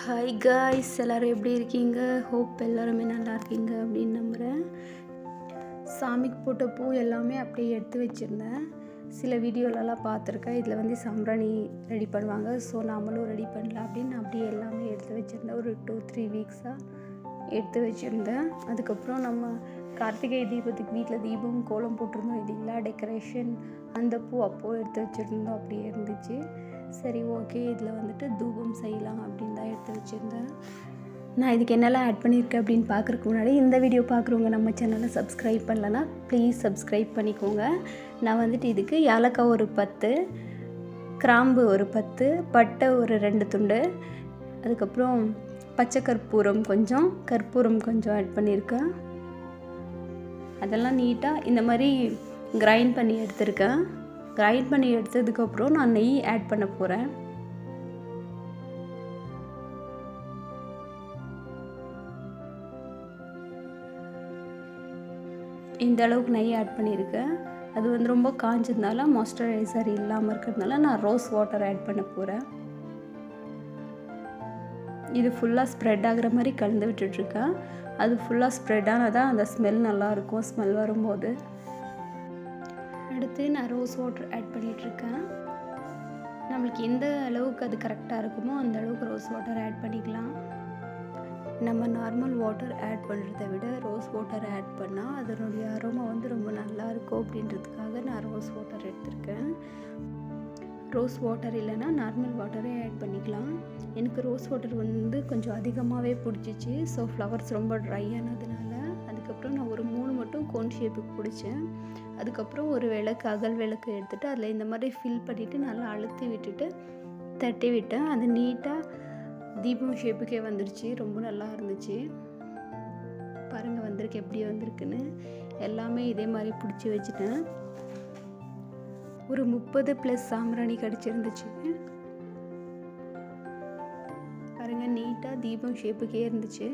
Hi guys, எல்லோரும் எப்படி இருக்கீங்க? ஹோப் எல்லாருமே நல்லா இருக்கீங்க அப்படின்னு நம்புகிறேன். சாமிக்கு போட்ட பூ எல்லாமே அப்படியே எடுத்து வச்சுருந்தேன். சில வீடியோலலாம் பார்த்துருக்கேன். இதில் சாம்பிராணி ரெடி பண்ணுவாங்க. ஸோ நாமளும் ரெடி பண்ணலாம் அப்படின்னு அப்படியே எல்லாமே எடுத்து வச்சுருந்தேன். ஒரு 2-3 வீக்ஸாக எடுத்து வச்சுருந்தேன். அதுக்கப்புறம் நம்ம கார்த்திகை தீபத்துக்கு வீட்டில் தீபம் கோலம் போட்டிருந்தோம் இல்லைங்களா, டெக்கரேஷன். அந்த பூ அப்போது எடுத்து வச்சுருந்தோம், அப்படியே இருந்துச்சு. சரி, ஓகே, இதில் தூபம் செய்யலாம் அப்படின்னு தான் எடுத்து வச்சுருந்தேன். நான் இதுக்கு என்னெல்லாம் ஆட் பண்ணியிருக்கேன் அப்படின்னு பார்க்குறதுக்கு முன்னாடி இந்த வீடியோ பார்க்குறவங்க நம்ம சேனலை சப்ஸ்கிரைப் பண்ணலன்னா ப்ளீஸ் சப்ஸ்கிரைப் பண்ணிக்கோங்க. நான் இதுக்கு ஏலக்காய் ஒரு 10, கிராம்பு ஒரு 10, பட்டை ஒரு 2 துண்டு, அதுக்கப்புறம் பச்சை கற்பூரம் கொஞ்சம் ஆட் பண்ணியிருக்கேன். அதெல்லாம் நீட்டாக இந்த மாதிரி கிரைண்ட் பண்ணி எடுத்திருக்கேன். கிரைண்ட் பண்ணி எடுத்ததுக்கப்புறம் நான் நெய் ஆட் பண்ண போகிறேன். இந்த அளவுக்கு நெய் ஆட் பண்ணியிருக்கேன். அது ரொம்ப காஞ்சதுனால மாய்ஸ்சரைசர் இல்லாமல் இருக்கிறதுனால நான் ரோஸ் வாட்டர் ஆட் பண்ண போகிறேன். இது ஃபுல்லாக ஸ்ப்ரெட் ஆகிற மாதிரி கலந்து விட்டுட்ருக்கேன். அது ஃபுல்லாக ஸ்ப்ரெட் ஆனால் தான் அந்த ஸ்மெல் நல்லாயிருக்கும், ஸ்மெல் வரும்போது. அடுத்து நான் ரோஸ் வாட்டர் ஆட் பண்ணிகிட்ருக்கேன். நம்மளுக்கு எந்த அளவுக்கு அது கரெக்டாக இருக்குமோ அந்த அளவுக்கு ரோஸ் வாட்டர் ஆட் பண்ணிக்கலாம். நம்ம நார்மல் வாட்டர் ஆட் பண்ணுறதை விட ரோஸ் வாட்டர் ஆட் பண்ணால் அதனுடைய அரோமா ரொம்ப நல்லாயிருக்கும் அப்படின்றதுக்காக நான் ரோஸ் வாட்டர் எடுத்திருக்கேன். ரோஸ் வாட்டர் இல்லைன்னா நார்மல் வாட்டரே ஆட் பண்ணிக்கலாம். எனக்கு ரோஸ் வாட்டர் கொஞ்சம் அதிகமாகவே பிடிச்சிச்சு. ஸோ ஃப்ளவர்ஸ் ரொம்ப ட்ரை ஆனதுனால அதுக்கப்புறம் நான் ஒரு 3 மட்டும் கோன் ஷேப்புக்கு பிடிச்சேன். அதுக்கப்புறம் ஒரு விளக்கு, அகல் விளக்கு எடுத்துகிட்டு அதில் இந்த மாதிரி ஃபில் பண்ணிவிட்டு நல்லா அழுத்தி விட்டுட்டு தட்டி விட்டேன். அது நீட்டாக தீபம் ஷேப்புக்கே வந்துருச்சு. ரொம்ப நல்லா இருந்துச்சு. பாருங்கள் எப்படி வந்திருக்குன்னு. எல்லாமே இதே மாதிரி பிடிச்சி வச்சுட்டேன். ஒரு 30+ சாம்பிராணி கிடச்சிருந்துச்சு. பாருங்கள், நீட்டாக தீபம் ஷேப்புக்கே இருந்துச்சு.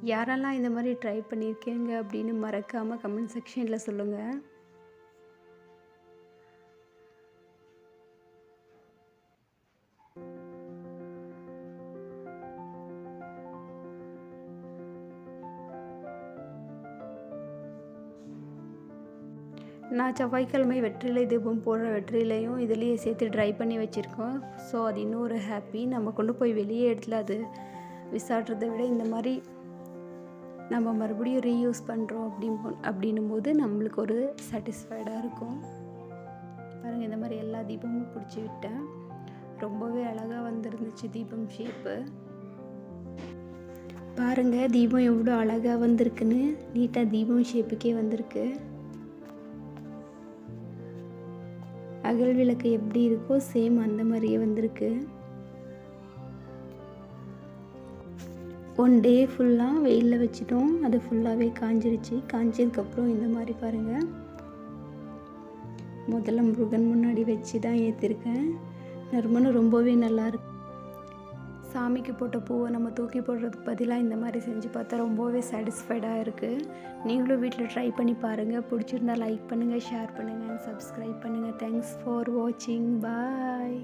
யாரெல்லாம் இந்த மாதிரி ட்ரை பண்ணியிருக்கீங்க அப்படின்னு மறக்காமல் கமெண்ட் செக்ஷனில் சொல்லுங்கள். நான் செவ்வாய்க்கிழமை வெற்றிலை தீபம் போடுற வெற்றிலையும் இதுலேயே சேர்த்து ட்ரை பண்ணி வச்சுருக்கோம். ஸோ அது இன்னும் ஒரு ஹாப்பி. நம்ம கொண்டு போய் வெளியே இடத்துல அது விசாடுறதை விட இந்த மாதிரி நம்ம மறுபடியும் ரீயூஸ் பண்ணுறோம் அப்படின்னும் போது நம்மளுக்கு ஒரு சாட்டிஸ்ஃபைடாக இருக்கும். பாருங்கள், இந்த மாதிரி எல்லா தீபமும் பிடிச்சி விட்டேன். ரொம்பவே அழகாக வந்துருந்துச்சு தீபம் ஷேப்பு. பாருங்கள், தீபம் எவ்வளோ அழகாக வந்திருக்குன்னு. நீட்டாக தீபம் ஷேப்புக்கே வந்திருக்கு. அகல் விளக்கு எப்படி இருக்கோ சேம் அந்த மாதிரியே வந்திருக்கு. 1 டே ஃபுல்லாக வெயிலில் வச்சிட்டோம். அது ஃபுல்லாகவே காஞ்சிருச்சு. காஞ்சதுக்கப்புறம் இந்த மாதிரி பாருங்கள், முதல்ல முருகன் முன்னாடி வச்சு தான் ஏற்றிருக்கேன். நறுமணம் ரொம்பவே நல்லாயிருக்கு. சாமிக்கு போட்ட பூவை நம்ம தூக்கி போடுறதுக்கு பதிலாக இந்த மாதிரி செஞ்சு பார்த்தா ரொம்பவே சாட்டிஸ்ஃபைடாக இருக்குது. நீங்களும் வீட்டில் ட்ரை பண்ணி பாருங்கள். பிடிச்சிருந்தால் லைக் பண்ணுங்கள், ஷேர் பண்ணுங்கள், சப்ஸ்கிரைப் பண்ணுங்கள். தேங்க்ஸ் ஃபார் வாட்சிங். பாய்.